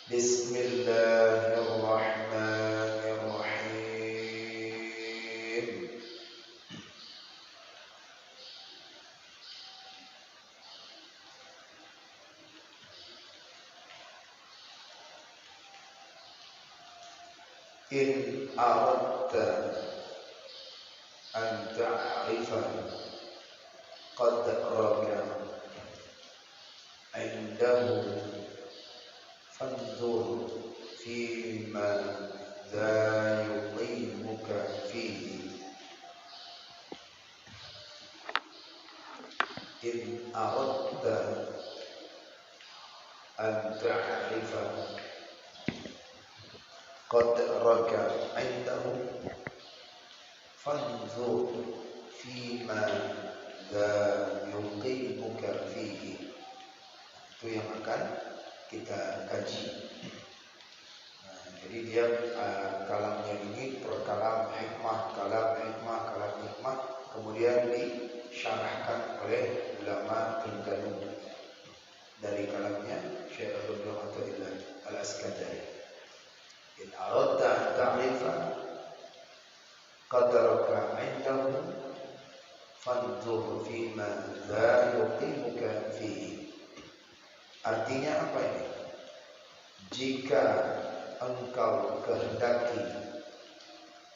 Bismillahirrahmanirrahim. In aradta an ta'rifa qadraka indahu fanzur fima la yuqimuka fihi. In aradta an ta'rifa qadraka indahu fanzur fima la yuqimuka fihi. Itu yang akan kita kaji. Jadi dia kalamnya ini kalam hikmah, kemudian disyarahkan oleh ulama Al-Kanun dari kalamnya Syekh Abdul Athaillah Al-Askandari. In aradta an ta'rifa qadraka 'indahu fanzur fima la yuqimuka fihi. Artinya apa ini? Jika engkau kehendaki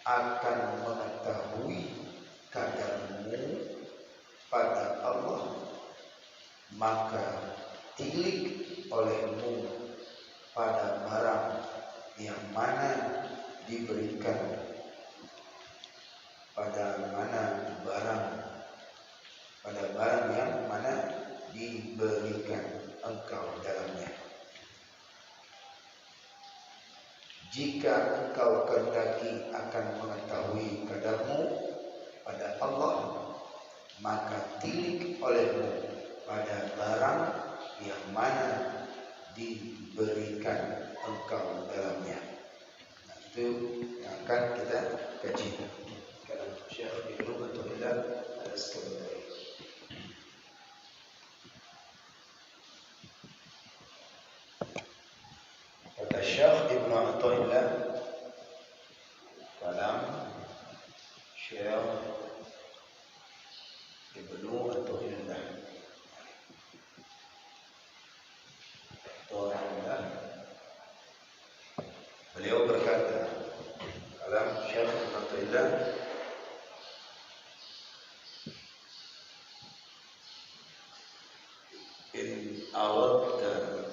akan mengetahui kadarmu pada Allah, maka tilik olehmu pada barang yang mana diberikan, pada barang yang mana diberikan engkau dalamnya. Jika engkau kehendaki akan mengetahui kadarmu pada Allah, maka tilik olehmu pada barang yang mana diberikan engkau dalamnya. Nah, itu yang akan kita kaji. Kalau Syekh Ibnu Athaillah Al-Askandari. Kata Syekh Ibnu Athaillah dalam Syekh Ibnu Athaillah, beliau berkata dalam Syekh Ibnu Athaillah, in aradta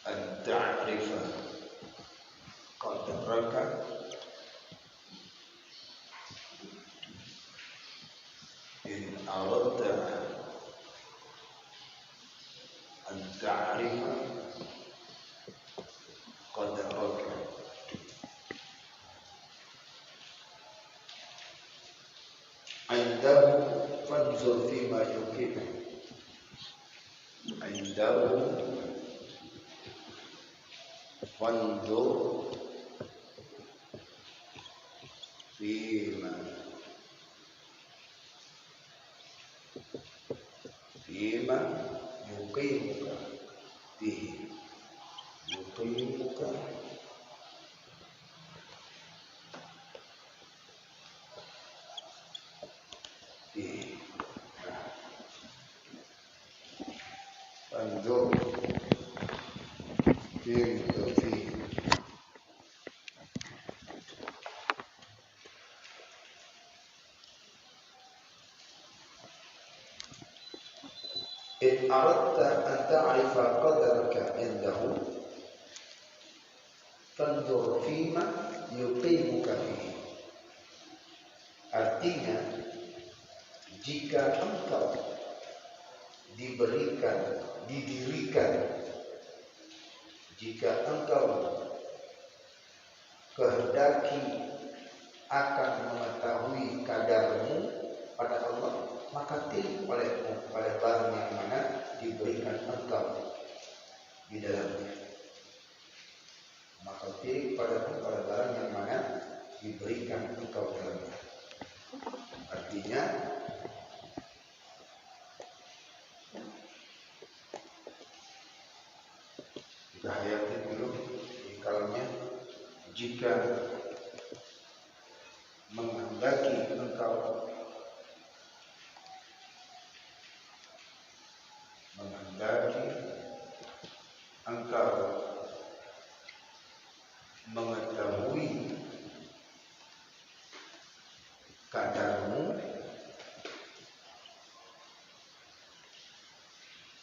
an ta'rifa qadraka in aradta an ta'rifa qadraka indahu fanzur fima yuqimu. Indahu fanzur fima yuqimuka fihi. Yuqimuka fihi. Fanzur fima fihi. In aradta an ta'rifa qadraka indahu fanzur fima yuqimuka fihi. Artinya, jika engkau didirikan, jika engkau kehendaki akan mengetahui kadarmu pada Allah, maka tilik olehmu pada barang yang mana diberikan engkau di dalamnya. Maka tilik padamu pada barang yang mana diberikan engkau dalamnya. Artinya, jika kita hayati dulu di kalamnya. Jika menghendaki engkau mengetahui kadarmu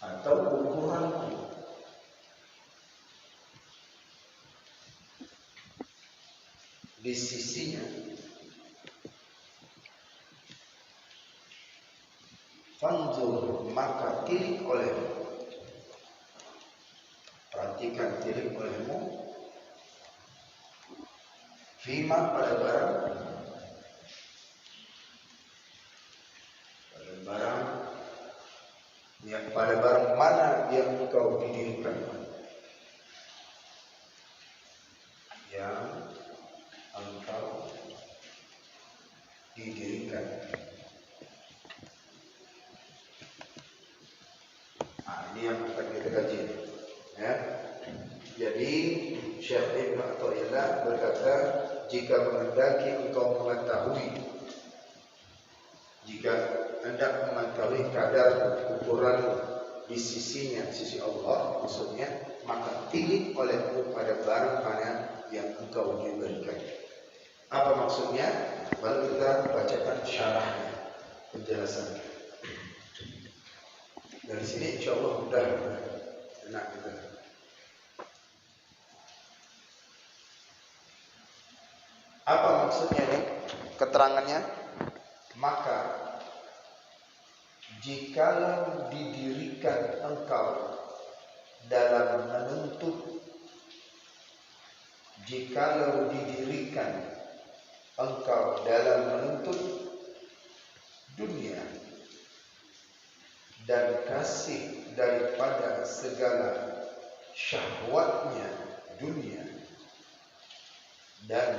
atau ukuranku, di sisinya, fanzur, maka tilik olehmu, perhatikan tilik olehmu, fima pada barang mana yang engkau didirikan, Ini yang akan kita kaji, ya. Jadi Syekh Ibnu Athaillah berkata, jika menghendaki engkau mengetahui, jika hendak mengetahui kadar ukuran di sisinya, sisi Allah maksudnya, maka tilik olehmu pada barang mana yang engkau diberikan. Apa maksudnya? Baru kita bacakan syarahnya, penjelasannya. Dari sini insya Allah mudah enak kita. Apa maksudnya ini? Keterangannya, maka jikalau didirikan engkau dalam menuntut, jikalau didirikan engkau dalam menuntut dunia dan kasih daripada segala syahwatnya dunia dan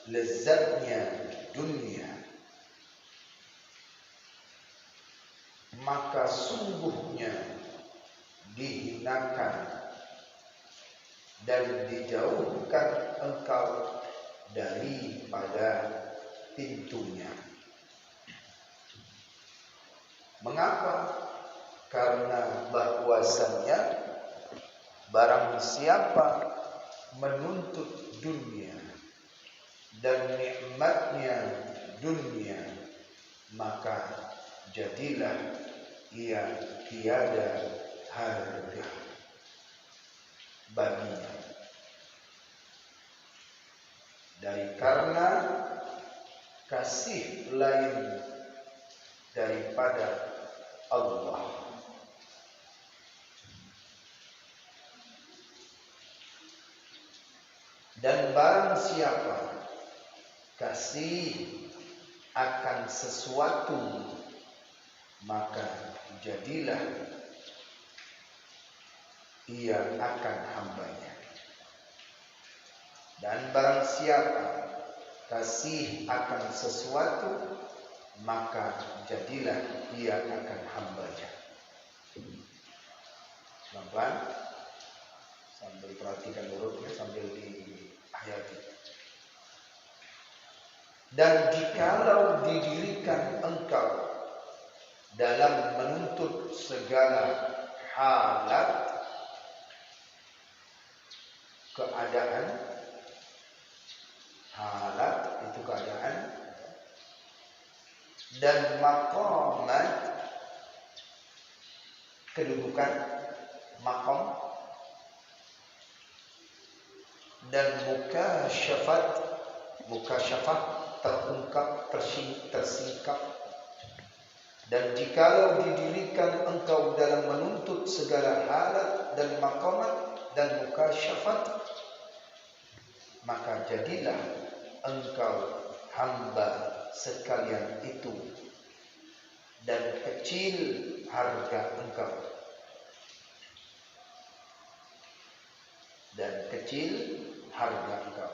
lezatnya dunia, maka sungguhnya dihinakan dan dijauhkan engkau daripada pintunya. Mengapa? Karena bahwasannya barang siapa menuntut dunia dan nikmatnya dunia, maka jadilah ia tiada harga baginya. Dari karena kasih lain daripada Allah. Dan barang siapa kasih akan sesuatu, maka jadilah ia akan hambanya. Dan barang siapa kasih akan sesuatu, maka jadilah ia akan hambanya. Pelan-pelan, sambil perhatikan hurufnya, sambil dihayati. Dan jikalau didirikan engkau dalam menuntut segala halat keadaan, halat itu keadaan, dan maqamat kedudukan, maqam, dan mukasyafah terungkap, tersingkap. Dan jikalau didirikan engkau dalam menuntut segala halat dan maqamat dan mukasyafat, maka jadilah engkau hamba sekalian itu, dan kecil harga engkau, dan kecil harga engkau.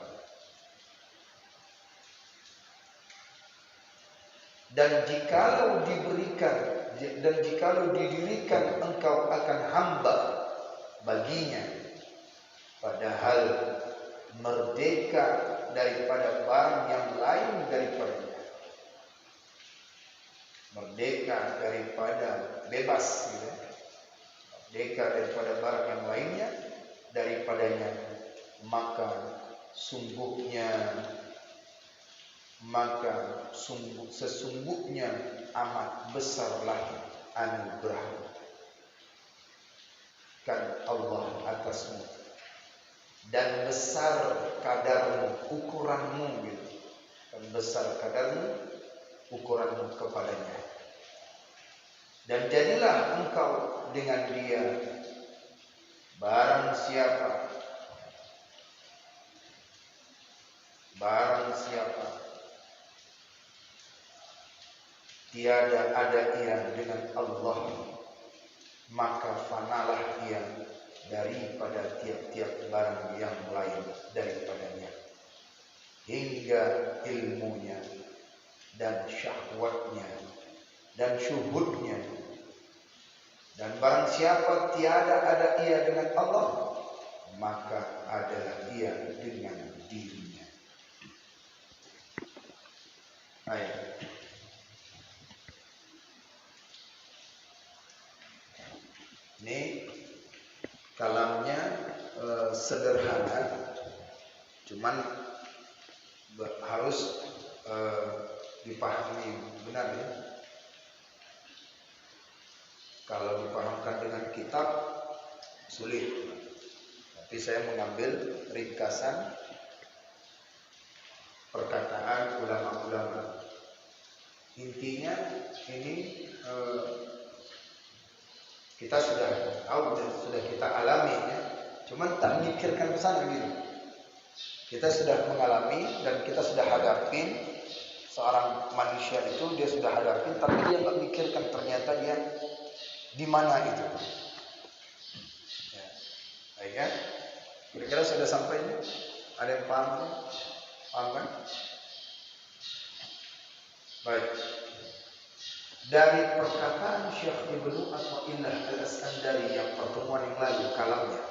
Dan jikalau didirikan engkau akan hamba baginya, Padahal merdeka daripada barang yang lain daripadanya. Merdeka daripada bebas gitu. Merdeka daripada barang yang lainnya daripadanya, maka sesungguhnya amat besarlah anugerah kan Allah atasmu, dan besar kadarmu, ukuranmu gitu. Dan besar kadarmu, ukuranmu kepadanya. Dan jadilah engkau dengan dia barang siapa tiada ada ia dengan Allah, maka fanalah ia daripada tiap-tiap barang yang lain daripadanya, hingga ilmunya dan syahwatnya dan syuhudnya. Dan barang siapa tiada ada ia dengan Allah, maka adalah ia dengan dirinya. Ayat. Ini kalamnya sederhana, cuman harus dipahami benar ya. Kalau dipahamkan dengan kitab sulit, tapi saya mengambil ringkasan perkataan ulama-ulama. Intinya ini kita sudah tahu dan sudah kita alami ya, cuman tak mikirkan ke sana gitu. Kita sudah mengalami dan kita sudah hadapin seorang manusia itu, dia sudah hadapin, tapi dia nggak mikirkan ternyata dia di mana itu. Ya, baik kan? Kira-kira sudah sampai ini? Ada yang paham? Paham kan? Baik. Dari perkataan Syekh Ibnu Athaillah Al-Iskandari yang pertemuan yang lalu kalamnya,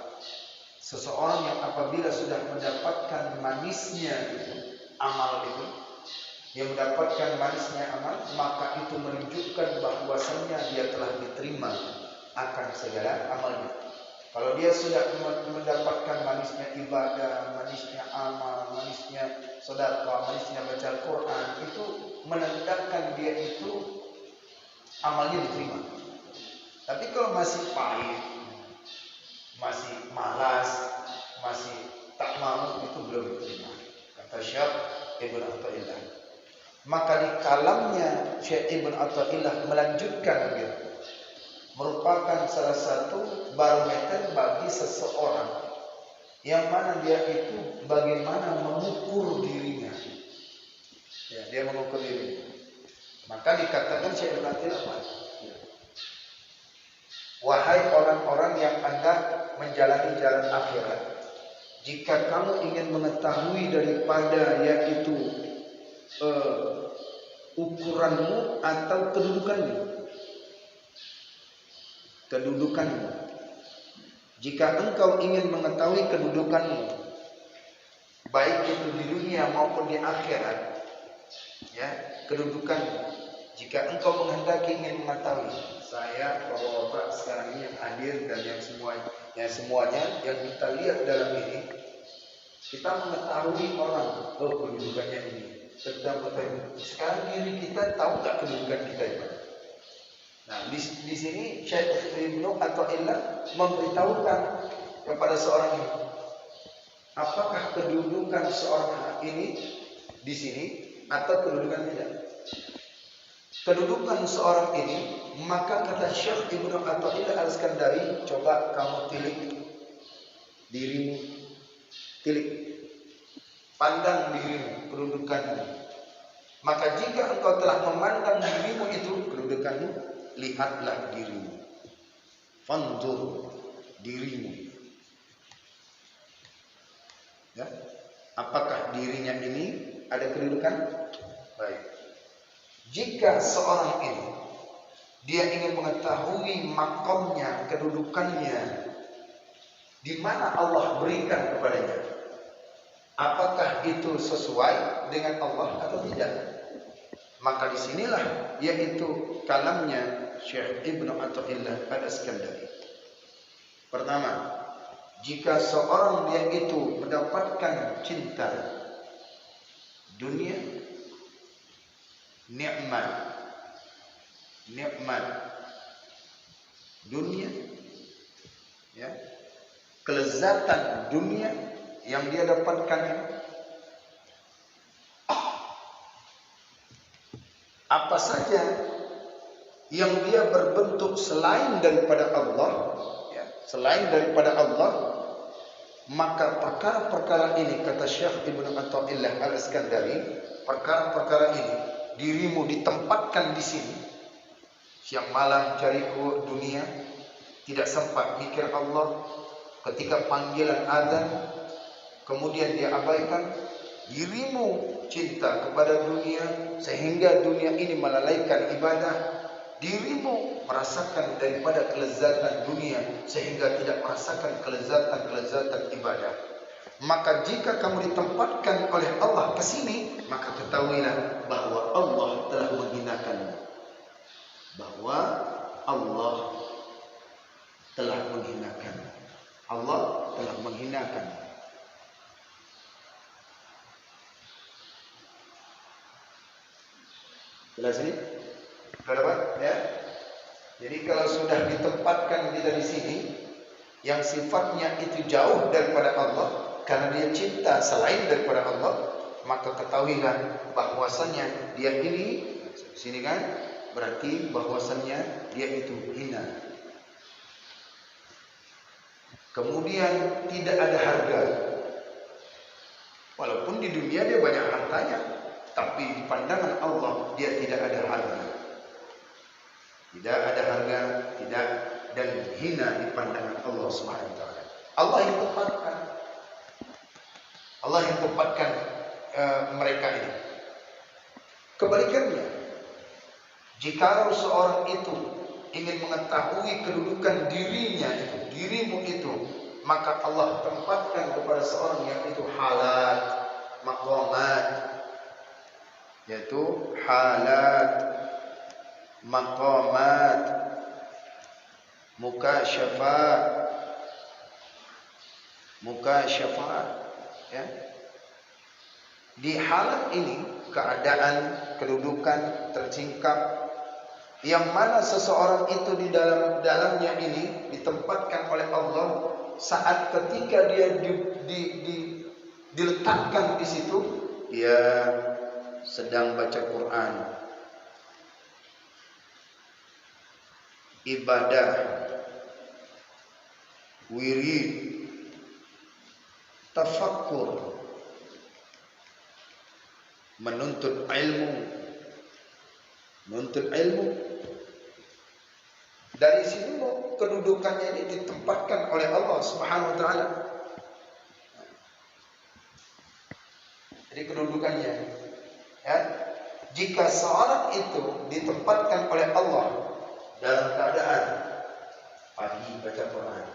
seseorang yang apabila sudah mendapatkan manisnya amal itu, yang mendapatkan manisnya amal, maka itu menunjukkan bahwasannya dia telah diterima akan segala amalnya. Kalau dia sudah mendapatkan manisnya ibadah, manisnya amal, manisnya sedekah, manisnya baca Quran, itu menandakan dia itu amalnya diterima. Tapi kalau masih pahit, masih malas, masih tak mau, itu belum diterima. Kata Syekh Ibnu Athaillah. Maka di kalamnya Syekh Ibnu Athaillah melanjutkan gitu, merupakan salah satu barometer bagi seseorang yang mana dia itu bagaimana mengukur dirinya. Ya, dia mengukur dirinya. Maka dikatakan Syekh Ibnu Athaillah, wahai orang-orang yang Anda menjalani jalan akhirat, jika kamu ingin mengetahui daripada yaitu ukuranmu atau kedudukanmu, jika engkau ingin mengetahui kedudukanmu, baik itu di dunia maupun di akhirat, ya, kedudukanmu. Jika engkau menghendaki ingin mengetahui, saya bapak-bapak sekarang ini yang hadir dan yang semuanya yang kita lihat dalam ini, kita mengetahui orang, oh kedudukannya ini. Sekarang diri kita tahu tak kedudukan kita itu? Nah, di sini Syekh Ibnu Athaillah memberitahukan kepada seorang ini, apakah kedudukan seorang ini di sini atau kedudukan tidak? Kedudukan seorang ini, maka kata Syekh Ibnu Athaillah Al-Iskandari, coba kamu tilik dirimu, tilik, pandang dirimu, kedudukanmu. Maka jika engkau telah memandang dirimu itu, kedudukanmu, lihatlah dirimu. Fanzur dirimu. Ya, apakah dirinya ini ada kedudukan? Baik. Jika seorang ini dia ingin mengetahui makamnya, kedudukannya di mana Allah berikan kepadanya. Apakah itu sesuai dengan Allah atau tidak? Maka disinilah yaitu kalamnya Syekh Ibnu Athaillah Al-Iskandari. Pertama, jika seorang dia itu mendapatkan cinta dunia, nikmat dunia, ya, kelezatan dunia yang dia dapatkan ini, apa saja yang dia berbentuk selain daripada Allah, ya, selain daripada Allah, maka perkara-perkara ini, kata Syekh Ibnu Athaillah Al-Iskandari, perkara-perkara ini dirimu ditempatkan di sini, siang malam cari dunia, tidak sempat mikir Allah, ketika panggilan azan kemudian dia abaikan, dirimu cinta kepada dunia sehingga dunia ini melalaikan ibadah, dirimu merasakan daripada kelezatan dunia sehingga tidak merasakan kelezatan ibadah. Maka jika kamu ditempatkan oleh Allah ke sini, maka ketahuilah bahwa Allah telah menghinakanmu. Bahwa Allah telah menghinakan. Allah telah menghinakan. Jelas ini? Sudah dapat? Ya. Jadi kalau sudah ditempatkan kita di sini, yang sifatnya itu jauh daripada Allah, karena dia cinta selain daripada Allah, maka ketahuilah bahwasannya dia ini, sini kan, berarti bahwasannya dia itu hina. Kemudian tidak ada harga. Walaupun di dunia dia banyak hartanya, tapi di pandangan Allah dia tidak ada harga. Tidak ada harga, tidak, dan hina di pandangan Allah Subhanahu wa taala. Allah yang tempatkan mereka ini. Kebalikannya, jika seorang itu ingin mengetahui kedudukan dirinya itu, dirimu itu, maka Allah tempatkan kepada seorang yang itu halat, maqamat, yaitu halat, maqamat, mukasyafat, ya. Di halat ini keadaan, kedudukan tersingkap yang mana seseorang itu di dalamnya ini ditempatkan oleh Allah saat ketika dia diletakkan di situ, dia sedang baca Quran, ibadah, wirid, tafakkur, menuntut ilmu. Dari sini kedudukannya ini ditempatkan oleh Allah Subhanahu wa taala. Jadi kedudukannya, ya, jika seorang itu ditempatkan oleh Allah dalam keadaan pagi baca Quran,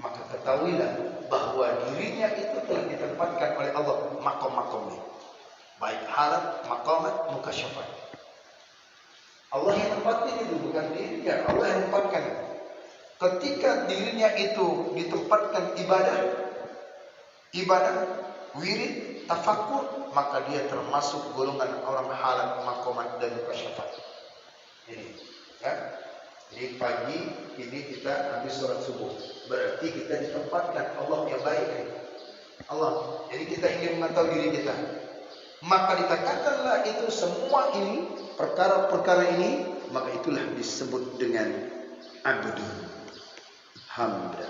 maka ketahuilah bahwa dirinya itu telah ditempatkan oleh Allah maqam-maqamnya, baik halat, maqamat, mukasyafat. Allah yang tempatkan itu, bukan dirinya. Allah yang tempatkan. Ketika dirinya itu ditempatkan ibadah, wirid, tafakkur, maka dia termasuk golongan orang halat, maqamat, dan mukasyafat. Ini, ya. Jadi pagi ini kita habis sholat subuh, berarti kita ditempatkan Allah yang baik. Allah. Jadi kita ingin mengetahui diri kita, maka dikatakanlah itu semua ini, perkara-perkara ini, maka itulah disebut dengan abdun, hamba.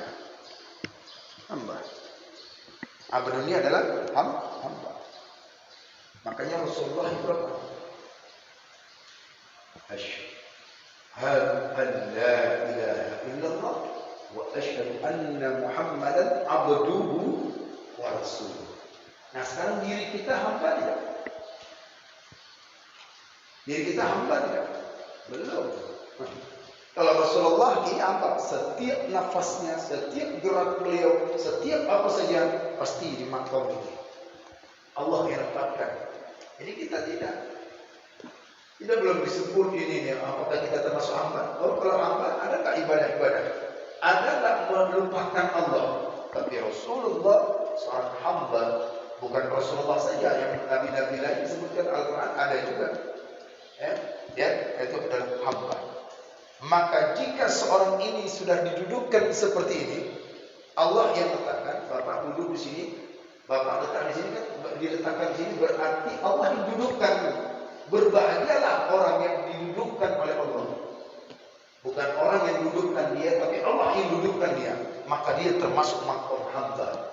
Abdun ini adalah hamba. Makanya Rasulullah berkata, asyhadu an la ilaha illallah wa asyhadu anna Muhammadan abduhu wa rasuluh. Nah, sekarang diri kita hamba tidak? Diri kita hamba tidak? Belum. Kalau Rasulullah ini apa? Setiap nafasnya, setiap gerak beliau, setiap apa saja pasti di makam ini. Allah yang tempatkan. Jadi kita tidak. Kita belum disebut ini nih, apakah kita termasuk hamba? Oh, kalau hamba, adakah ibadah-ibadah? Ada tak melupakan Allah? Tapi Rasulullah seorang hamba, bukan Rasulullah saja, yang nabi-nabi lain disebutkan Al-Quran ada juga. Ya, itu adalah hamba. Maka jika seorang ini sudah didudukkan seperti ini, Allah yang letakkan, Bapak duduk di sini, Bapak letak di sini kan, diletakkan di sini berarti Allah yang dudukkan. Berbahagialah orang yang didudukkan oleh Allah. Bukan orang yang dudukkan dia, tapi Allah yang dudukkan dia. Maka dia termasuk makom hamba.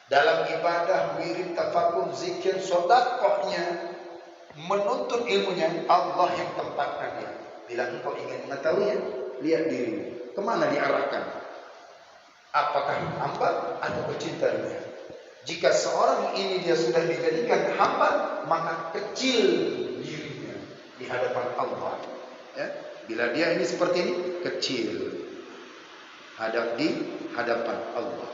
Dalam ibadah, wirid, tafakur, zikir, sodakohnya, menuntut ilmunya, Allah yang tempatkan dia. Bila engkau ingin mengetahuinya, lihat dirimu. Kemana diarahkan? Apakah hamba atau pecinta dunia? Jika seorang ini dia sudah dijadikan hamba, maka kecil dirinya di hadapan Allah. Ya? Bila dia ini seperti ini, kecil di hadapan Allah.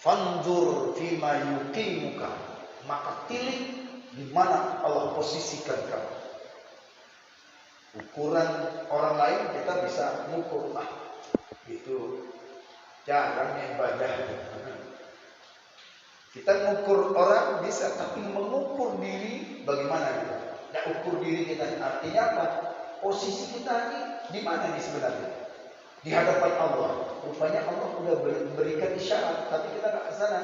Fanzur fima yuqimuka, maka tilik di mana Allah posisikan kamu. Ukuran orang lain kita bisa mengukur, itu jarang yang ibadah. Kita mengukur orang bisa, tapi mengukur diri bagaimana kita? Nah, ukur diri kita artinya apa? Posisi kita ini di mana nih sebenarnya? Di hadapan Allah. Rupanya Allah sudah berikan isyarat, tapi kita nggak ke sana.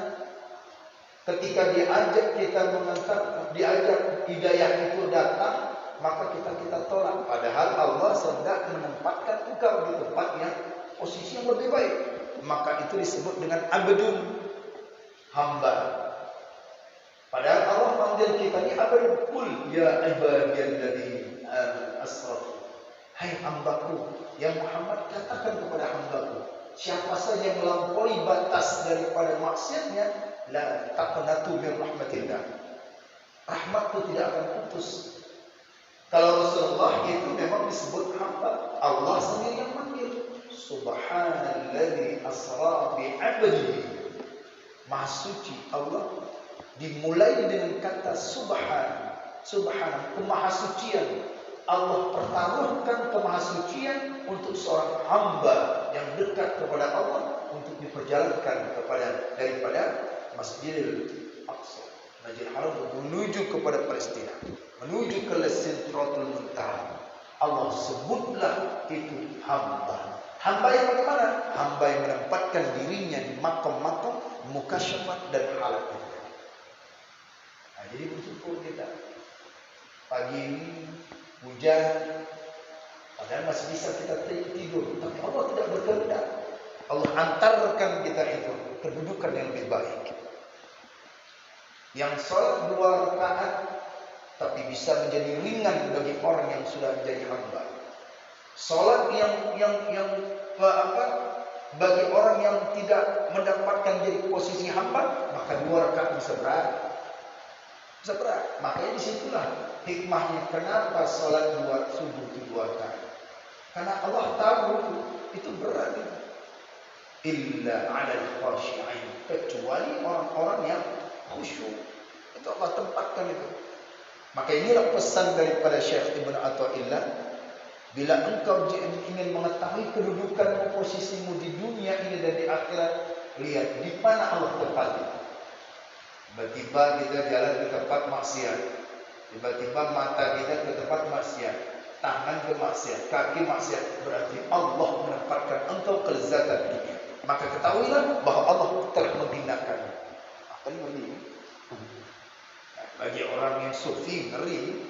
Ketika diajak kita mengantar, diajak hidayah itu datang, maka kita tolak. Padahal Allah sedang menempatkan engkau di tempat yang posisi yang lebih baik. Maka itu disebut dengan abdun, hamba. Padahal Allah panggil kita ini abdun. Qul ya ibadiyalladzina asrafu. Hai hambaku, ya Muhammad, katakan kepada hambaku, siapa saja yang melampaui batas daripada maksiatnya, la taqnatu min rahmatillah. Rahmatku tidak akan putus. Kalau Rasulullah itu memang disebut hamba, Allah sendiri yang manggil. Subhanalladzi asra bi 'abdihi. Maha suci Allah dimulai dengan kata subhan. Subhan, kemahasucian. Allah pertaruhkan kemahasucian untuk seorang hamba yang dekat kepada Allah untuk diperjalankan daripada Masjidil Aqsa, Masjidil Haram, menuju kepada Palestina, menuju ke Sidratul Muntaha. Allah sebutlah itu hamba. Hamba yang bagaimana? Hamba yang menempatkan dirinya di makam-makam mukasyafat dan halat. Nah, jadi bersyukur kita. Pagi ini hujan, padahal masih bisa kita tidur, tapi Allah tidak berkehendak. Allah antarkan kita itu kedudukan yang lebih baik. Yang sholat 2 rakaat, tapi bisa menjadi ringan bagi orang yang sudah menjadi hamba. Sholat bagi orang yang tidak mendapatkan jadi posisi hamba, maka 2 rakaat bisa berat. Bisa berat. Makanya disitulah hikmahnya kenapa sholat subuh itu 2 rakaat. Karena Allah tahu itu berat. Illa 'alal khashi'in, kecuali orang-orang yang khusyuk. Itu Allah tempatkan itu. Maka inilah pesan daripada Syekh Ibn Athaillah. Bila engkau ingin mengetahui kedudukan posisimu di dunia ini dan di akhirat, lihat di mana Allah tempatkan. Tiba-tiba kita jalan ke tempat maksiat, tiba-tiba mata kita ke tempat maksiat, tangan ke maksiat, kaki maksiat, berarti Allah menempatkan engkau kelezatan dunia. Maka ketahuilah bahwa Allah telah menghinakan. Akan ngeri. Bagi orang yang sufi ngeri.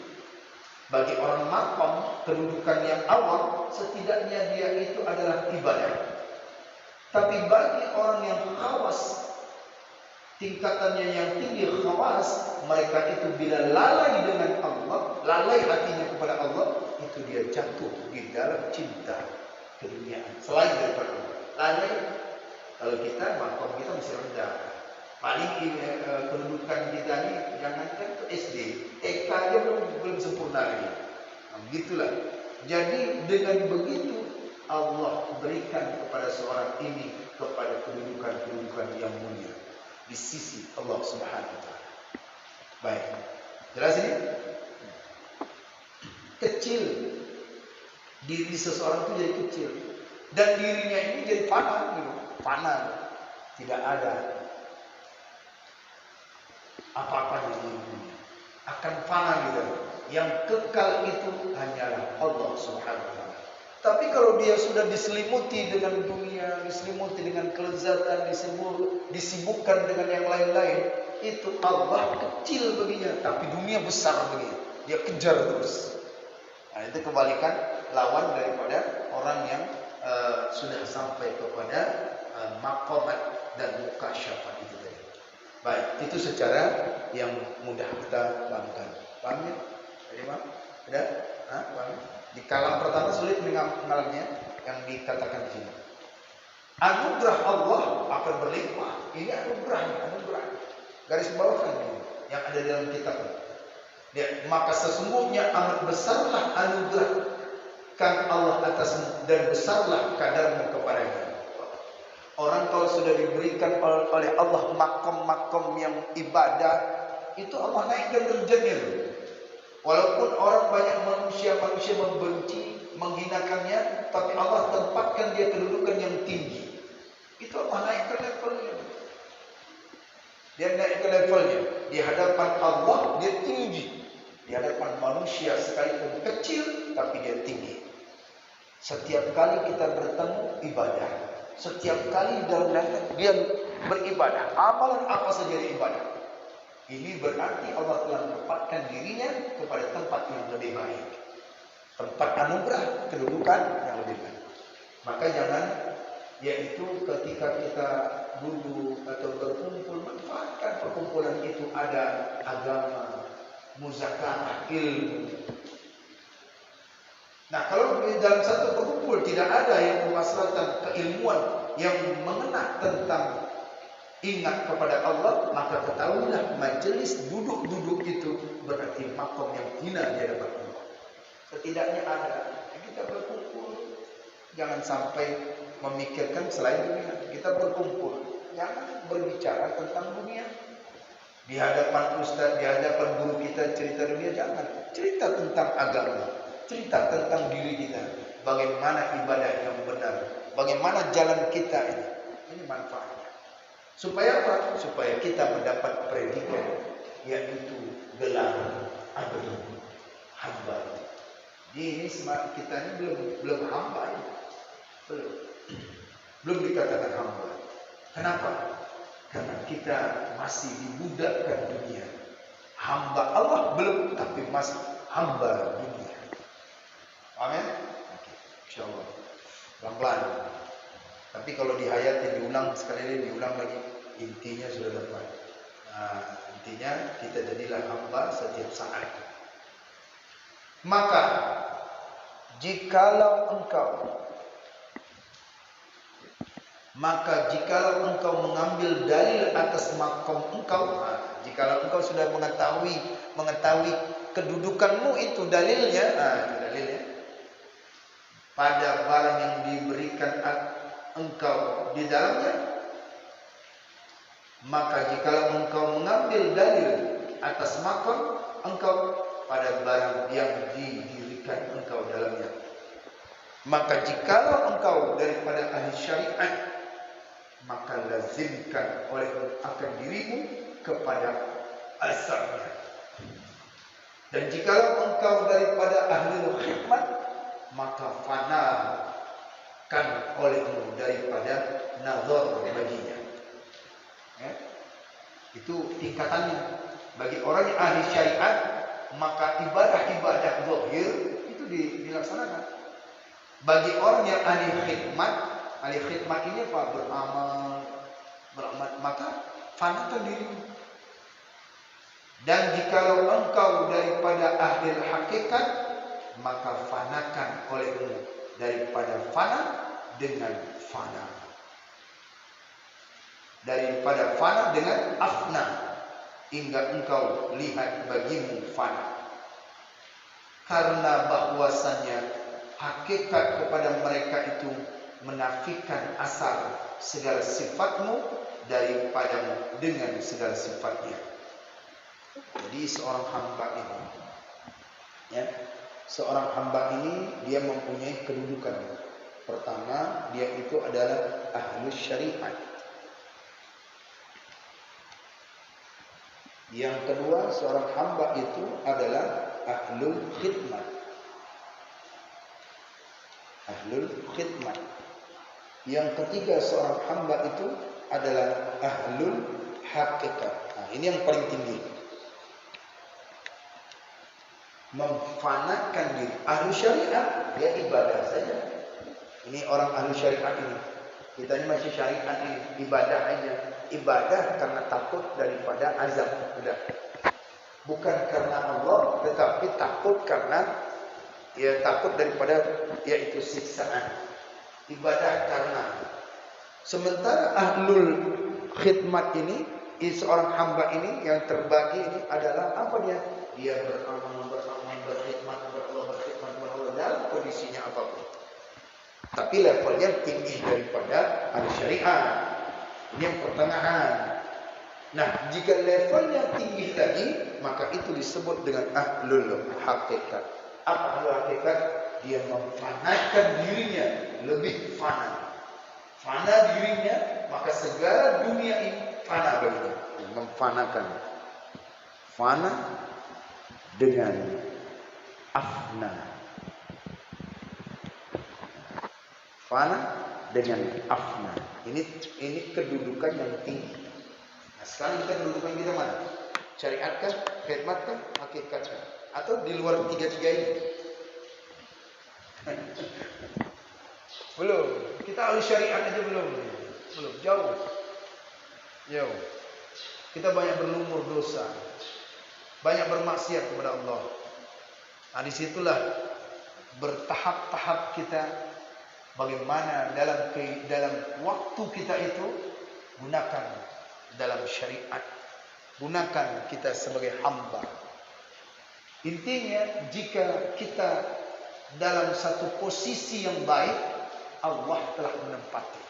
Bagi orang makom, kedudukan yang awal, setidaknya dia itu adalah ibadah. Tapi bagi orang yang khawas, tingkatannya yang tinggi khawas, mereka itu bila lalai dengan Allah, lalai hatinya kepada Allah, itu dia jatuh di dalam cinta keduniaan selain daripada Allah. Lalai. Kalau kita makom kita masih rendah. Paling kedudukan kita ini jangankan ke SD, TK aja belum sempurna lagi. Nah, begitulah. Jadi dengan begitu Allah berikan kepada seorang ini kepada kedudukan yang mulia di sisi Allah Subhanahu wa taala. Baik. Jelas ini? Kecil. Diri seseorang itu jadi kecil dan dirinya ini jadi fana gitu. Fana. Tidak ada apa-apa di dunia. Akan fana gitu. Yang kekal itu hanyalah Allah Subhanahu wa taala. Tapi kalau dia sudah diselimuti dengan dunia, diselimuti dengan kelezatan, disibukkan dengan yang lain-lain, itu Allah kecil baginya, tapi dunia besar baginya. Dia kejar terus. Nah, itu kebalikan lawan daripada orang yang sudah sampai kepada maqamat dan mukasyafat itu tadi. Baik, itu secara yang mudah kita pahamkan. Paham ya? Jadi, Pak? Ada? Paham? Di kalam pertama sulit mengalaminya yang dikatakan di sini. Anugerah Allah akan berlimpah. Ini anugerah. Garis bawahkan ini yang ada dalam kitab. Maka sesungguhnya amat besarlah anugerah kan Allah atasmu dan besarlah kadarmu kepadanya. Orang kalau sudah diberikan oleh Allah makom yang ibadah, itu Allah naikkan derajatnya. Walaupun orang banyak manusia membenci, menghinakannya, tapi Allah tempatkan dia kedudukan yang tinggi. Itu Allah naikkan levelnya. Dia naikkan levelnya. Di hadapan Allah dia tinggi. Di hadapan manusia sekalipun kecil, tapi dia tinggi. Setiap kali kita bertemu ibadah, setiap kali dalam dia beribadah, amalan apa saja ibadah. Ini berarti Allah telah menempatkan dirinya kepada tempat yang lebih baik. Tempat anugerah, kedudukan yang lebih baik. Maka jangan, yaitu ketika kita duduk atau berkumpul, manfaatkan perkumpulan itu ada agama, muzakarah, ilmu. Nah, kalau di dalam satu perkumpul tidak ada yang memasalahkan keilmuan yang mengena tentang ingat kepada Allah, maka ketahuilah majelis duduk-duduk itu berarti makom yang hina di hadapan Allah. Setidaknya ada. Kita berkumpul, jangan sampai memikirkan selain dunia. Kita berkumpul, jangan berbicara tentang dunia. Di hadapan ustaz, di hadapan guru kita cerita dunia, jangan. Cerita tentang agama, cerita tentang diri kita. Bagaimana ibadah yang benar, bagaimana jalan kita ini. Ini manfaatnya. Supaya apa? Supaya kita mendapat predikat, yaitu gelar abdi, hamba. Ini kita ini belum hamba ini. Belum dikatakan hamba. Kenapa? Karena kita masih dibudakkan dunia. Hamba Allah belum, tapi masih hamba dunia. Amin. Oke, insyaallah. Pelan-pelan. Tapi kalau dihayati diulang lagi, intinya sudah dapat. Nah, intinya kita jadilah hamba setiap saat. Maka jikalau engkau mengambil dalil atas makom engkau, jikalau engkau sudah mengetahui kedudukanmu itu dalilnya, itu dalilnya pada barang yang diberikan engkau di dalamnya, maka jikalau engkau mengambil dalil atas makom engkau pada barang yang didirikan engkau dalamnya, maka jikalau engkau daripada ahli syariat, maka lazimkan akan dirimu kepada asalnya. Dan jikalau engkau daripada ahli hikmat, maka fanakan olehmu daripada nazar baginya. Ya? Itu tingkatannya. Bagi orang yang ahli syariat, maka ibadah-ibadah zahir itu dilaksanakan. Bagi orang yang ahli khidmat ini apa? Beramal, maka fanakan dirimu. Dan jikalau engkau daripada ahli hakikat, maka fanakan olehmu daripada fana dengan fana. daripada fana dengan afna, hingga engkau lihat bagimu fana. Karena bahwasannya hakikat kepada mereka itu menafikan asal segala sifatmu daripadamu dengan segala sifatnya. Jadi seorang hamba ini, ya, seorang hamba ini dia mempunyai kedudukan. Pertama, dia itu adalah ahlus syariat. Yang kedua, seorang hamba itu adalah ahlul khidmat. Ahlul khidmat. Yang ketiga, seorang hamba itu adalah ahlul hakikat. Nah, ini yang paling tinggi. Memfanakan diri. Ahlu syariat, dia ibadah saja. Ini orang ahlu syariat ini. Kita ini masih syariat ini, ibadah aja. Ibadah karena takut daripada azab. Sudah. Bukan karena Allah, tetapi takut karena takut daripada yaitu siksaan. Ibadah karena. Sementara ahlul khidmat ini, seorang hamba ini yang terbagi ini adalah apa dia? Dia beramal, berkhidmat kepada Allah dalam kondisinya apapun. Tapi levelnya tinggi daripada al-syariah. Ini yang pertengahan. Nah, jika levelnya tinggi lagi, maka itu disebut dengan ahlul hakikat. Apa ahlul hakikat? Dia memfanakan dirinya, lebih fana. Fana dirinya, maka segala dunia ini fana baginya. Memfanakan. Fana dengan afna. Fana dengan afna. Ini kedudukan yang tinggi. Nah, sekarang kita kedudukan kita mana? Syariat kah? Khidmat kah? Hakikat kah? Atau di luar tiga-tiga ini? Belum. Kita harus syariat aja belum. Jauh. Kita banyak berlumur dosa. Banyak bermaksiat kepada Allah. Nah, disitulah bertahap-tahap kita bagaimana dalam waktu kita itu gunakan dalam syariat. Gunakan kita sebagai hamba. Intinya jika kita dalam satu posisi yang baik, Allah telah menempati.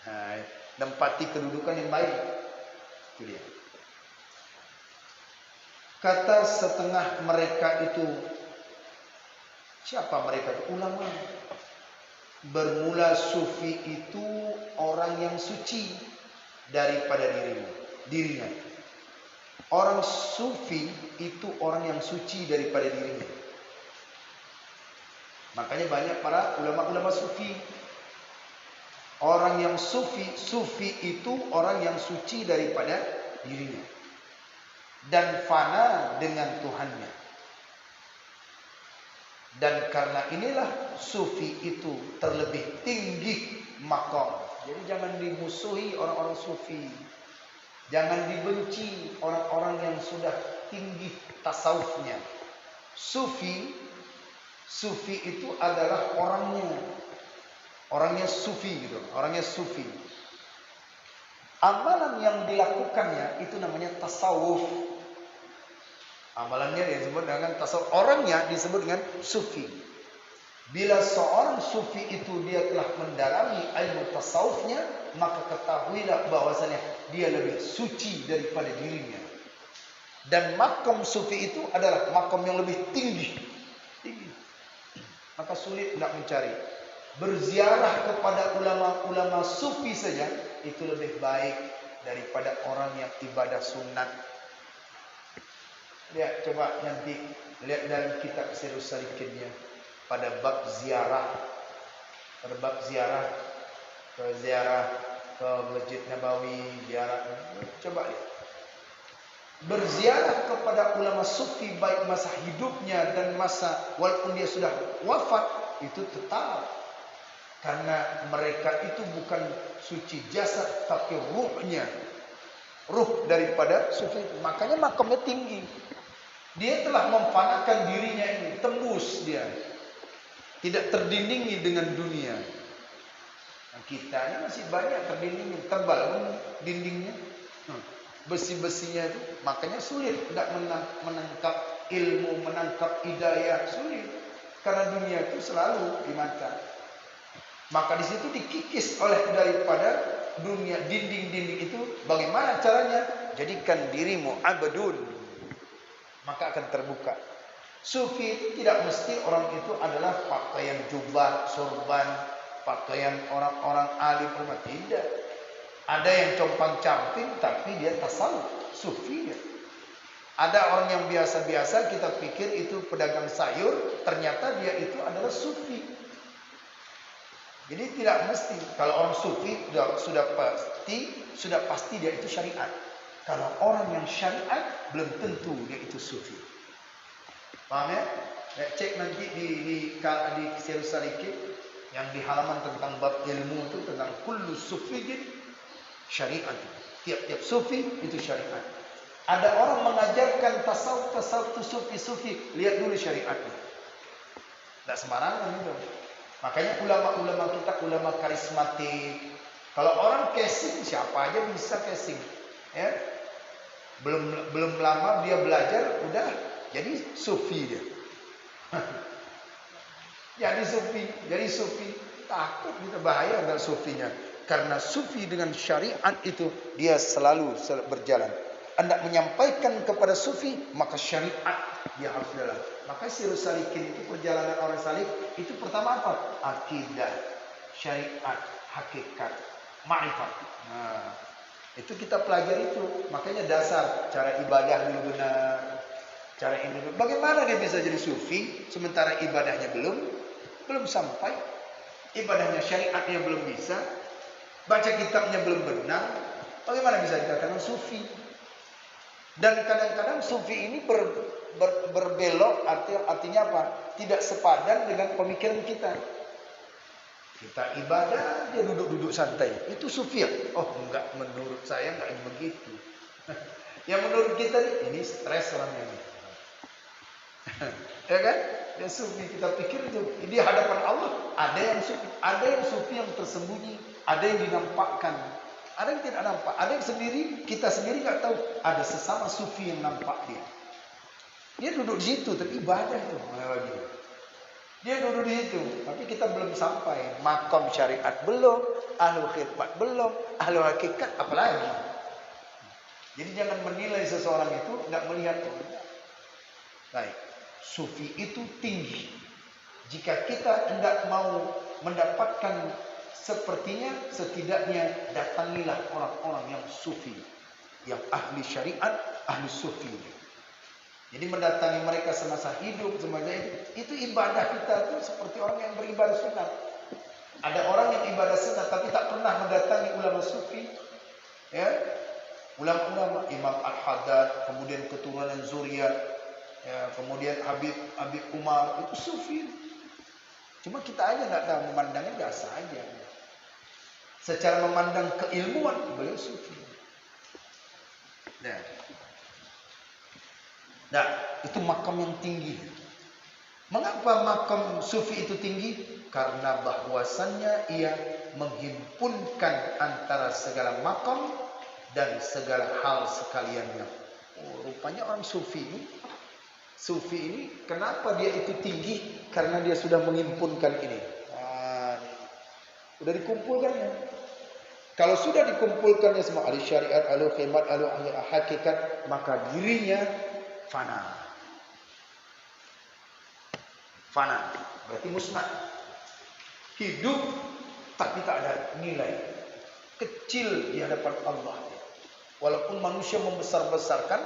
Nah, menempati kedudukan yang baik. Itu dia. Kata setengah mereka itu, siapa mereka itu? Ulama. Bermula sufi itu orang yang suci daripada dirinya. Orang sufi itu orang yang suci daripada dirinya. Makanya banyak para ulama-ulama sufi. Orang yang sufi itu orang yang suci daripada dirinya. Dan fana dengan Tuhannya. Dan karena inilah sufi itu terlebih tinggi maqam. Jadi jangan dimusuhi orang-orang sufi. Jangan dibenci orang-orang yang sudah tinggi tasawufnya. Sufi itu adalah orangnya sufi gitu, orangnya sufi. Amalan yang dilakukannya itu namanya tasawuf. Amalannya disebut dengan tasawuf. Orangnya disebut dengan sufi. Bila seorang sufi itu dia telah mendalami ilmu tasawufnya, maka ketahuilah bahwasanya dia lebih suci daripada dirinya. Dan makom sufi itu adalah makom yang lebih tinggi. Maka sulit nak mencari. Berziarah kepada ulama-ulama sufi saja itu lebih baik daripada orang yang ibadah sunat. Lihat, coba nanti lihat dalam kitab Sirus Salikinnya pada bab ziarah. Pada bab ziarah ke Masjid Nabawi, ziarah. Coba lihat. Berziarah kepada ulama sufi baik masa hidupnya dan masa walaupun dia sudah wafat itu tetap, karena mereka itu bukan suci jasad tapi ruhnya, ruh daripada sufi itu. Makanya makamnya tinggi. Dia telah memfanakan dirinya ini, tembus dia, tidak terdindingi dengan dunia. Kita ini masih banyak terdinding, tebal dindingnya, besi-besinya itu, makanya sulit tidak menangkap ilmu, menangkap hidayah, sulit. Karena dunia itu selalu di mata. Maka di situ dikikis oleh daripada dunia dinding-dinding itu. Bagaimana caranya? Jadikan dirimu abdun, maka akan terbuka. Sufi itu tidak mesti orang itu adalah pakaian jubah, sorban, pakaian orang-orang alim ulama. Tidak. Ada yang compang-camping tapi dia tasawuf, sufi dia. Ada orang yang biasa-biasa kita pikir itu pedagang sayur, ternyata dia itu adalah sufi. Jadi tidak mesti. Kalau orang sufi sudah pasti dia itu syariat. Kalau orang yang syariat belum tentu dia itu sufi. Paham ya? Cek nanti di Sirus Salikin yang di halaman tentang bab ilmu itu tentang kullu sufiyin syariat. Tiap-tiap sufi itu syariat. Ada orang mengajarkan tasawuf sufi, lihat dulu syariatnya. Tidak sembarangan itu. Makanya ulama-ulama kita ulama karismatik. Kalau orang casing siapa aja bisa casing, ya. Belum lama dia belajar udah jadi sufi dia. jadi sufi takut kita bahaya dengan sufinya. Karena sufi dengan syariat itu dia selalu berjalan. Anda menyampaikan kepada sufi, maka syariat dia harus jalan. Maka Sirus Salikin itu perjalanan orang salih itu pertama apa? Akidah, syariat, hakikat, ma'rifat. Nah, itu kita pelajari itu. Makanya dasar cara ibadah dulu benar. Cara ini dulu. Bagaimana dia bisa jadi sufi sementara ibadahnya belum sampai, ibadahnya syariatnya belum bisa, baca kitabnya belum benar. Bagaimana bisa dikatakan sufi? Dan kadang-kadang sufi ini berbelok artinya apa? Tidak sepadan dengan pemikiran kita. Kita ibadah, dia duduk-duduk santai. Itu sufi ya? Oh enggak, menurut saya enggak begitu. Yang menurut kita ini stres orangnya ini. Ya kan? Ya sufi kita pikir itu di hadapan Allah ada yang sufi yang tersembunyi, ada yang dinampakkan. Ada yang tidak nampak, ada yang kita sendiri nggak tahu. Ada sesama sufi yang nampak dia. Dia duduk di situ, tapi ibadah itu melewati. Dia duduk di situ, tapi kita belum sampai. Makom syariat belum, ahlu khidmat belum, ahlu hakikat apalagi. Jadi jangan menilai seseorang itu nggak melihat. Baik, sufi itu tinggi. Jika kita tidak mau mendapatkan sepertinya, setidaknya datangilah orang-orang yang sufi, yang ahli syariat, ahli sufi. Jadi mendatangi mereka semasa hidup, semasa itu ibadah kita itu seperti orang yang beribadah sunat. Ada orang yang ibadah sunat tapi tak pernah mendatangi ulama sufi, ya, ulama-ulama Imam Al-Haddad, kemudian keturunan Zuriyat, ya, kemudian Habib Umar, itu sufi. Cuma kita aja nggak tahu, memandangnya biasa aja. Secara memandang keilmuan beliau sufi. Nah, itu makam yang tinggi. Mengapa makam sufi itu tinggi? Karena bahwasannya ia menghimpunkan antara segala makam dan segala hal sekaliannya. Oh, rupanya orang sufi ini kenapa dia itu tinggi? Karena dia sudah menghimpunkan ini. Sudah dikumpulkan ya. Kalau sudah dikumpulkannya semua ahli syariat, ahli khidmat, ahli hakikat, maka dirinya fana. Fana berarti musnah. Hidup tapi tak ada nilai. Kecil di hadapan Allah. Walaupun manusia membesar-besarkan,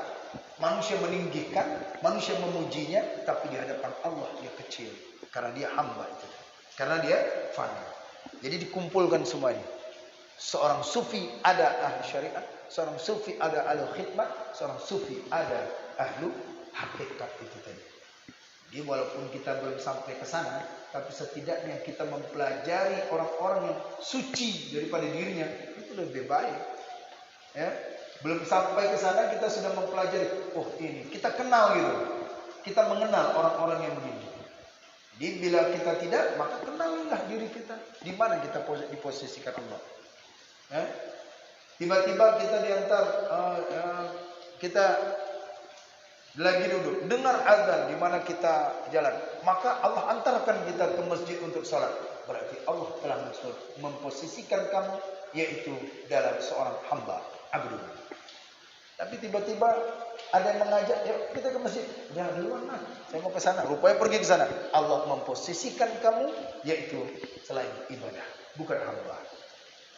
manusia meninggikan, manusia memujinya, tapi di hadapan Allah dia kecil. Karena dia hamba itu. Karena dia fana. Jadi dikumpulkan semuanya. Seorang sufi ada ahli syariat, seorang sufi ada ahli khidmat, seorang sufi ada ahlu hakikat itu tadi. Jadi walaupun kita belum sampai ke sana, tapi setidaknya kita mempelajari orang-orang yang suci daripada dirinya, itu lebih baik. Ya, belum sampai ke sana kita sudah mempelajari, oh ini kita kenal gitu, kita mengenal orang-orang yang begini. Jadi bila kita tidak, maka kenalilah diri kita. Di mana kita diposisikan Allah. Tiba-tiba kita diantar, kita lagi duduk, dengar azan di mana kita jalan, maka Allah antarkan kita ke masjid untuk salat. Berarti Allah telah memposisikan kamu, yaitu dalam seorang hamba, abdul. Tapi tiba-tiba ada yang mengajak, yuk kita ke masjid. Jangan duluan lah, saya mau ke sana. Rupanya pergi ke sana. Allah memposisikan kamu, yaitu selain ibadah, bukan hamba.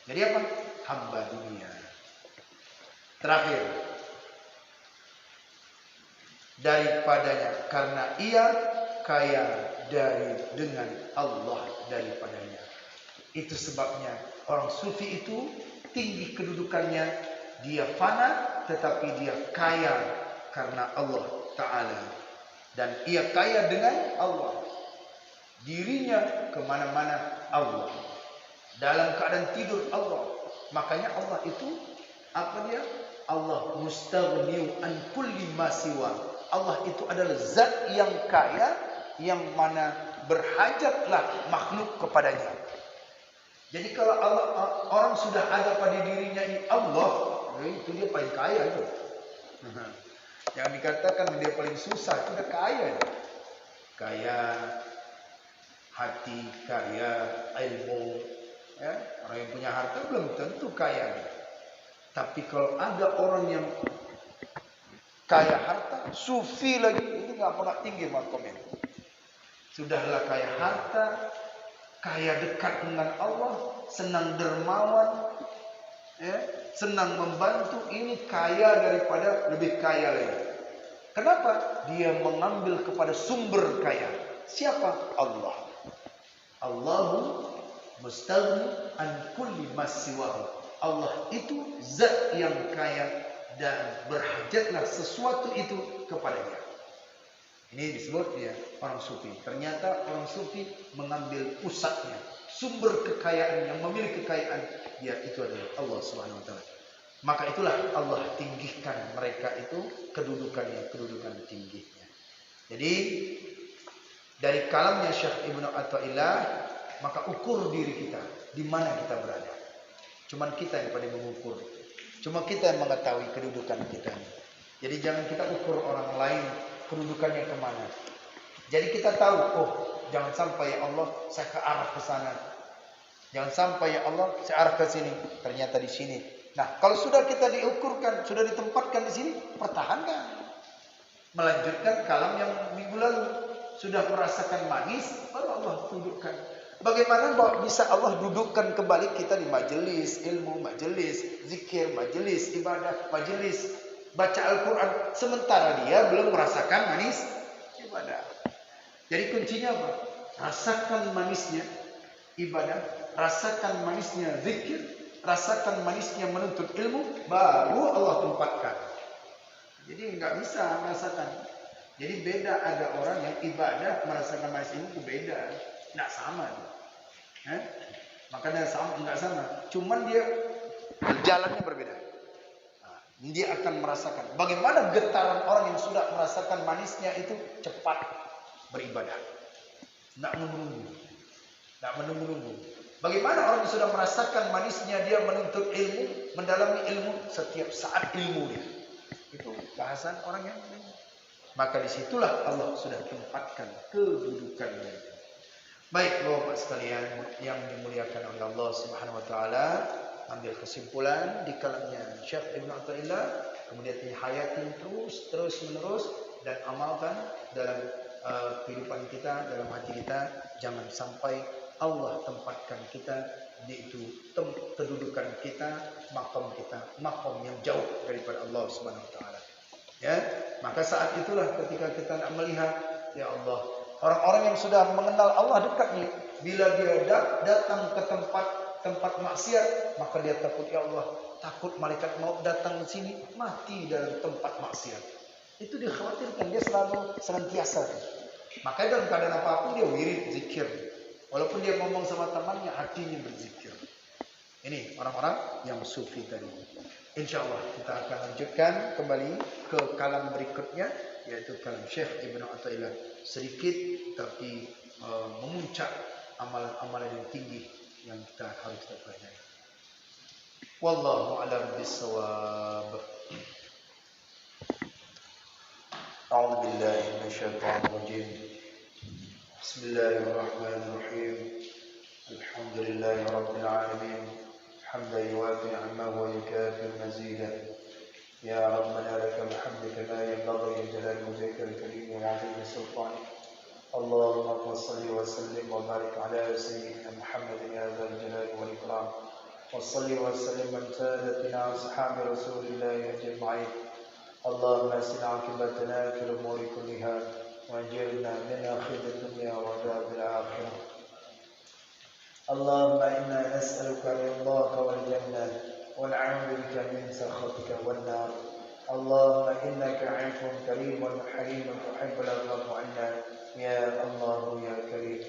Jadi apa? Hamba dunia. Terakhir, daripadanya, karena ia kaya dengan Allah daripadanya. Itu sebabnya orang sufi itu tinggi kedudukannya, dia fana tetapi dia kaya karena Allah Ta'ala. Dan ia kaya dengan Allah. Dirinya kemana-mana Allah. Dalam keadaan tidur Allah. Makanya Allah itu, apa dia? Allah mustaghniu an kulli ma siwa. Allah itu adalah zat yang kaya, yang mana berhajatlah makhluk kepadanya. Jadi kalau orang sudah ada pada dirinya ini Allah, itu dia paling kaya itu. Jangan dikatakan dia paling susah, itu udah kaya. Kaya hati, kaya ilmu. Ya, orang yang punya harta belum tentu kaya. Tapi kalau ada orang yang kaya harta, sufi lagi, itu nggak pernah tinggi makomnya. Sudahlah kaya harta, kaya dekat dengan Allah, senang dermawan, ya, senang membantu, ini kaya daripada lebih kaya lagi. Kenapa? Dia mengambil kepada sumber kaya. Siapa? Allah. Allahu mustaghni an kulli ma siwahu. Allah itu zat yang kaya dan berhajatlah sesuatu itu kepadanya. Ini disebut ya orang sufi. Ternyata orang sufi mengambil pusatnya, sumber kekayaan, yang memiliki kekayaan, ya itu adalah Allah Subhanahu wa taala. Maka itulah Allah tinggikan mereka itu kedudukan tingginya. Jadi dari kalamnya Syekh Ibnu Athaillah, maka ukur diri kita di mana kita berada. Cuman kita yang pada mengukur. Cuma kita yang mengetahui kedudukan kita. Jadi jangan kita ukur orang lain kedudukannya kemana. Jadi kita tahu, oh jangan sampai ya Allah saya ke arah ke sana. Jangan sampai ya Allah saya arah ke sini. Ternyata di sini. Nah kalau sudah kita diukurkan, sudah ditempatkan di sini, pertahankan. Melanjutkan kalam yang minggu lalu. Sudah merasakan manis, baru Allah dudukkan. Bagaimana bisa Allah dudukkan kembali kita di majelis ilmu, majelis zikir, majelis ibadah, majelis baca Al-Quran, sementara dia belum merasakan manis ibadah. Jadi kuncinya apa? Rasakan manisnya ibadah, rasakan manisnya zikir, rasakan manisnya menuntut ilmu, baru Allah tempatkan. Jadi nggak bisa merasakan. Jadi beda, ada orang yang ibadah merasakan manis ilmu itu beda, nggak sama. Makanya nggak sama. Cuman dia jalannya berbeda. Dia akan merasakan bagaimana getaran orang yang sudah merasakan manisnya itu cepat beribadah, tidak menunggu. Bagaimana orang yang sudah merasakan manisnya dia menuntut ilmu, mendalami ilmu setiap saat ilmu dia. Itu bahasan orang yang maka disitulah Allah sudah tempatkan kedudukannya. Baik Bapak sekalian yang dimuliakan oleh Allah Subhanahu wa taala, ambil kesimpulan di kalamnya Syekh Ibnu Athaillah, kemudian dihayati terus menerus dan amalkan dalam kehidupan kita, dalam hati kita. Jangan sampai Allah tempatkan kita di itu kedudukan kita, makom yang jauh daripada Allah Subhanahu wa taala. Ya, maka saat itulah ketika kita nak melihat, ya Allah, orang-orang yang sudah mengenal Allah dekatnya, bila dia datang ke tempat maksiat, maka dia takut, ya Allah, takut malaikat maut datang di sini mati dalam tempat maksiat. Itu dikhawatirkan, dia selalu senantiasa. Maka dalam keadaan apapun dia wirid zikir. Walaupun dia ngomong sama temannya, hatinya berzikir. Ini orang-orang yang sufi tadi. Insya Allah kita akan lanjutkan kembali ke kalam berikutnya, yaitu kalam Syekh Ibnu Athaillah. Sedikit tapi memuncak amalan-amalan yang tinggi yang kita harus pelajari. Wallahu a'lam bissawab. A'udzu billahi minasyaitonir rajim. Bismillahirrahmanirrahim. Alhamdulillahi rabbil alamin. Hamdan yuwafi 'amahu wa yukafi mazidah. Ya Rabbana lakal hamdu kama yanbaghi li jalali wajhika al-karim wa 'azimi sultanik. Allahumma shalli wa sallim wa barik ala sayyidina Muhammadin ya dzal jalali wal ikram. Wa shalli wa sallim man saadatina ashabi Rasulillah ajma'in. Allahumma asina 'aqibatana fil umuri kulliha wa ajirna min akhidati dunya wa adhabil akhirah. Allahumma inna nas'aluka ridhaka wal jannah wa na'udzu bika min sakhatika wan nar. Allahumma innaka 'afuwun karimun halimun tuhibbul 'afwa 'anna ya Allah ya Karim.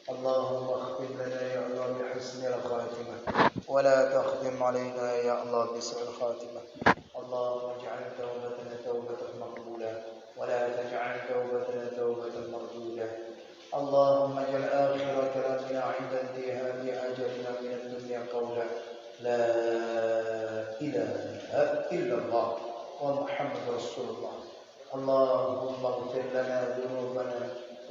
Allahumma akhtim lana ya Allah bi husnil khatimah wa la takhtim 'alaina ya Allah bi su'il khatimah. Allahumma ij'al tawbatana tawbatan maqbulah wa la taj'al tawbatana tawbatan mardudah. اللهم اجعل آخر كلامنا عند انتهاء أجلنا من الدنيا قولا لا إله إلا الله ومحمد رسول الله. اللهم اغفر لنا ذنوبنا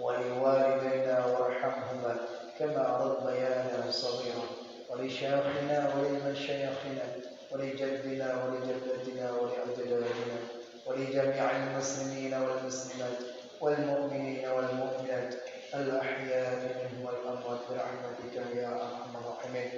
ولوالدينا وارحمهما كما ربيانا صغيرا ولشيخنا ولمشايخنا ولجدنا ولجدتنا ولأجدادنا ولجميع المسلمين والمسلمات والمؤمنين والمؤمنات الأحياء منهم والأموات برحمتك يا أرحم الراحمين.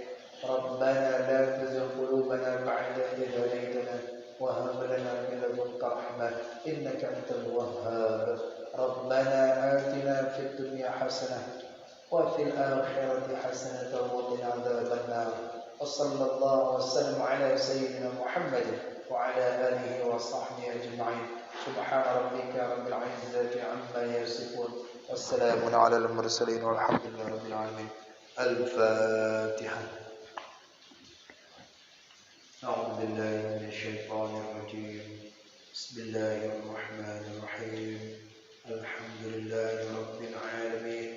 ربنا لا تزغ قلوبنا بعد إذ هديتنا وهب لنا من لدنك رحمة إنك أنت الوهاب. ربنا آتنا في الدنيا حسنة وفي الآخرة حسنة وقنا عذاب النار. وصلى الله وسلم على سيدنا محمد وعلى آله وصحبه أجمعين. سبحان ربك رب العزة عما يصفون والسلام على المرسلين والحمد لله رب العالمين. الفاتحة. أعوذ بالله من الشيطان الرجيم. بسم الله الرحمن الرحيم. الحمد لله رب العالمين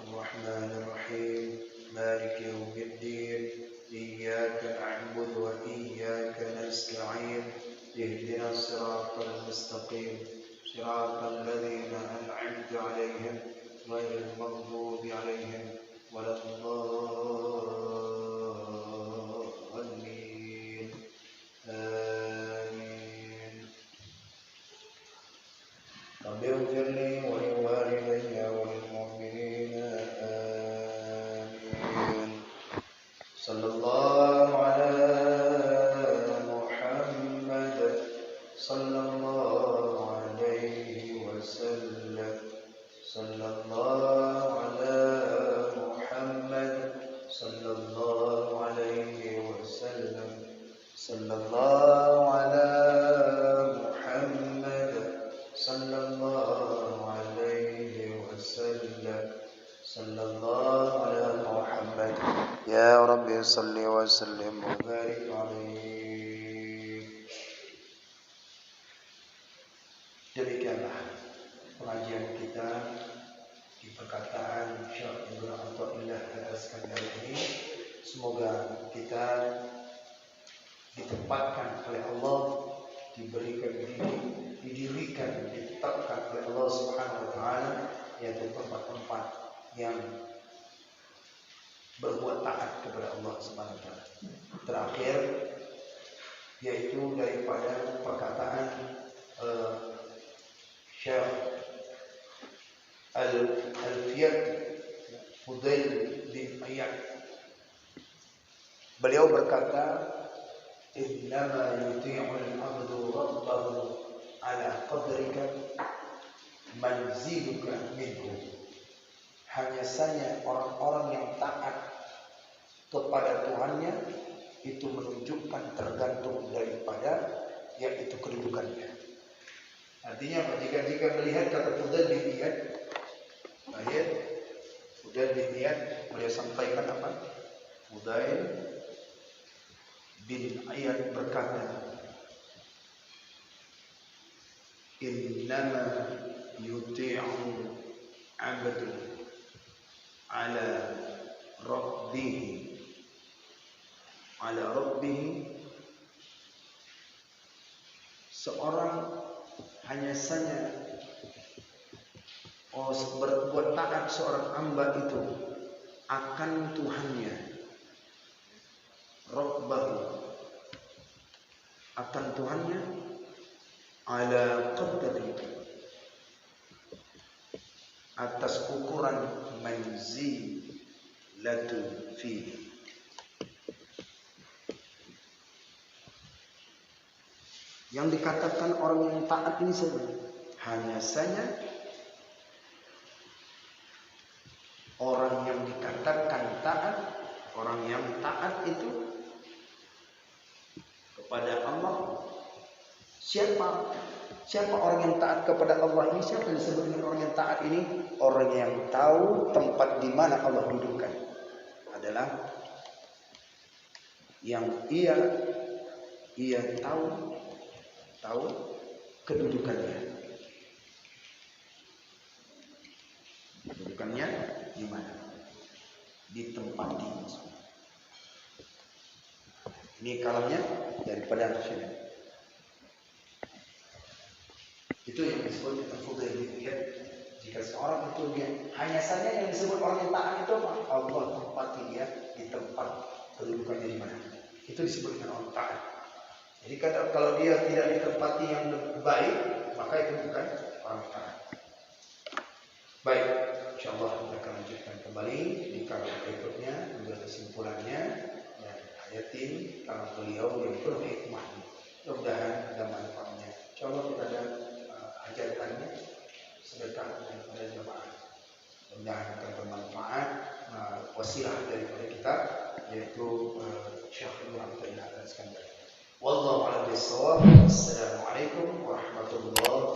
الرحمن الرحيم مالك يوم الدين. إياك نعبد وإياك نستعين. اهدنا الصراط المستقيم صراط الذين أنعمت عليهم غير المغضوب عليهم ولا الضالين. آمين. رب اغفر لي ولوالدي وللمؤمنين آمين. صلى الله على محمد صلى الله عليه وسلم. صلى الله على محمد صلى الله عليه وسلم. صلى الله على محمد صلى الله عليه وسلم. صلى الله على محمد يا رب صل وسلم وبارك عليه. Demikianlah pengajian kita di perkataan Syekh Ibnu Athaillah Al-Iskandari ini. Semoga kita ditempatkan oleh Allah, didirikan, ditetapkan oleh Allah Subhanahu wa taala, yaitu tempat-tempat yang berbuat taat kepada Allah Subhanahu wa taala. Terakhir yaitu daripada perkataan Syekh Al-Fiyad Fudail bin Iyad. Beliau berkata, "Innama yuti'ul 'abdu rabbahu 'ala qadrika manziluka minhu." Hanya saja orang-orang yang taat kepada Tuhannya itu menunjukkan tergantung daripada yaitu kedudukannya. Artinya apa? Jika melihat kata Fudail bin Iyad, Fudail bin Iyad beliau sampaikan apa? Fudail bin Iyad berkata, "Innama yuti'u 'abdu ala rabbihi, ala rabbihi, seorang hanya saja berbuat taat seorang hamba itu akan Tuhannya, rabbahu, akan Tuhannya, ala qadri, atas ukuran manzilatu fihi, yang dikatakan orang yang taat ini saja, hanya saja orang yang dikatakan taat, orang yang taat itu kepada Allah. Siapa orang yang taat kepada Allah ini? Siapa yang disebut dengan orang yang taat ini? Orang yang tahu tempat di mana Allah dudukkan. Adalah yang ia tahu kedudukannya. Kedudukannya di mana? Di tempat ini. Ini kalamnya daripada Rasulullah. Itu yang disebut tafadhul ya. Jika seorang itu dia hanya saja yang disebut orang yang taat itu apa? Allah tempati dia di tempat kedudukannya di mana. Itu disebut dengan orang taat. Jadi kalau dia tidak ditempati yang baik, maka itu bukan orang taat. Baik, insyaallah kita akan lanjutkan kembali di kalam berikutnya, ambil kesimpulannya dan ayatin kalam beliau yang penuh hikmah. Mudah-mudahan ada manfaatnya. Insyaallah kita ada ajarkannya sedekah daripada jamaah. Mudah-mudahan akan bermanfaat, wasilah daripada kita, yaitu Syekh Ibrahim Tayyib Al-Iskandar. Wallahu a'lam bishawab. Assalamualaikum warahmatullahi